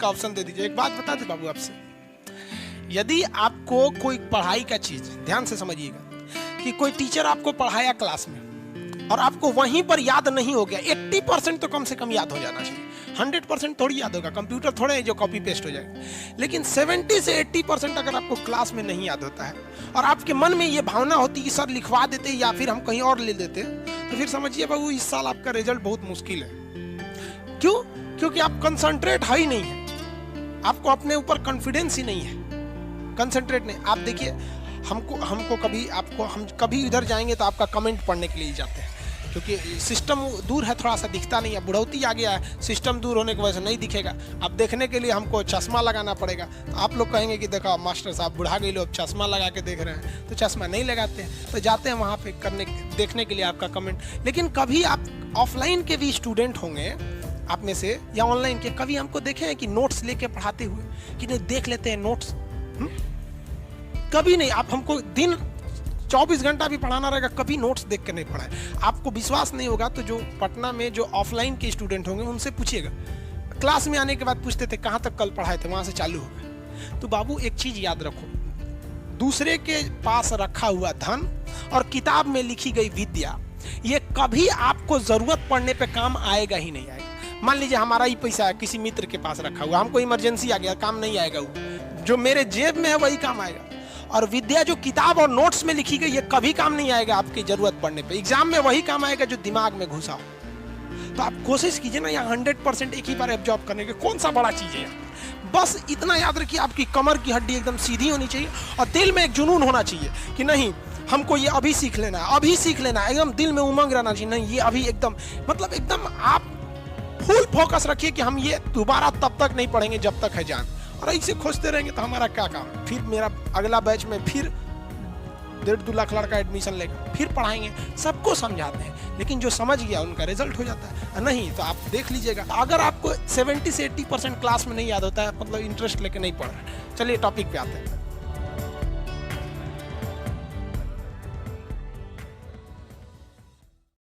का ऑप्शन दे दीजिए। एक बात बता दे बाबू आपसे, यदि आपको कोई पढ़ाई का चीज, ध्यान से समझिएगा, कि कोई टीचर आपको पढ़ाया क्लास में और आपको वहीं पर याद नहीं हो गया, 80% तो कम से कम याद हो जाना चाहिए। 100% थोड़ी याद होगा, कंप्यूटर थोड़े है जो कॉपी पेस्ट हो जाएगा, लेकिन 70 से 80% अगर आपको क्लास में नहीं याद होता है और आपके मन में ये भावना होती कि सर लिखवा देते या फिर हम कहीं और ले लेते, तो फिर समझिए बाबू इस साल आपका रिजल्ट बहुत मुश्किल है। क्यों? क्योंकि आप कंसंट्रेट है ही नहीं है, आपको अपने ऊपर कॉन्फिडेंस ही नहीं है, कंसंट्रेट नहीं। आप देखिए, हमको कभी आपको हम कभी इधर जाएंगे तो आपका कमेंट पढ़ने के लिए जाते हैं, क्योंकि सिस्टम दूर है, थोड़ा सा दिखता नहीं है, बुढ़ौती आ गया है, सिस्टम दूर होने की वजह से नहीं दिखेगा। अब देखने के लिए हमको चश्मा लगाना पड़ेगा। तो आप लोग कहेंगे कि देखो मास्टर साहब बुढ़ा गए लोग चश्मा लगा के देख रहे हैं, तो चश्मा नहीं लगाते हैं, तो जाते हैं वहाँ पे देखने के लिए आपका कमेंट। लेकिन कभी आप ऑफलाइन के भी स्टूडेंट होंगे आप में से या ऑनलाइन के, कभी हमको देखे हैं कि नोट्स लेके पढ़ाते हुए कि नहीं देख लेते हैं नोट्स? कभी नहीं। आप हमको दिन 24 घंटा भी पढ़ाना रहेगा, कभी नोट्स देख के नहीं पढ़ाए। आपको विश्वास नहीं होगा तो जो पटना में जो ऑफलाइन के स्टूडेंट होंगे उनसे पूछिएगा, क्लास में आने के बाद पूछते थे कहाँ तक कल पढ़ाए थे, वहां से चालू हो गए। तो बाबू एक चीज याद रखो, दूसरे के पास रखा हुआ धन और किताब में लिखी गई विद्या, ये कभी आपको जरूरत पड़ने पे काम आएगा ही नहीं आएगा। मान लीजिए हमारा ही पैसा है किसी मित्र के पास रखा हुआ, हमको इमरजेंसी आ गया, काम नहीं आएगा, वो जो मेरे जेब में है वही काम आएगा। और विद्या जो किताब और नोट्स में लिखी गई ये कभी काम नहीं आएगा आपकी जरूरत पड़ने पे, एग्जाम में वही काम आएगा जो दिमाग में घुसा हो। तो आप कोशिश कीजिए ना यहाँ 100% एक ही बार एब्जॉर्ब करने के, कौन सा बड़ा चीज है यहाँ। बस इतना याद रखिए, आपकी कमर की हड्डी एकदम सीधी होनी चाहिए और दिल में एक जुनून होना चाहिए कि नहीं हमको ये अभी सीख लेना है, अभी सीख लेना है, एकदम दिल में उमंग रहना चाहिए, नहीं ये अभी एकदम, मतलब एकदम आप फुल फोकस रखिए कि हम ये दोबारा तब तक नहीं पढ़ेंगे जब तक है जान। और ऐसे खोजते रहेंगे तो हमारा क्या काम, फिर मेरा अगला बैच में फिर 1.5-2 लाख लड़का एडमिशन लेगा, फिर पढ़ाएंगे, सबको समझाते हैं, लेकिन जो समझ गया उनका रिजल्ट हो जाता है। नहीं तो आप देख लीजिएगा, अगर आपको 70 से 80% क्लास में नहीं याद होता है, मतलब इंटरेस्ट लेके नहीं पढ़ रहे। चलिए टॉपिक पे आते हैं।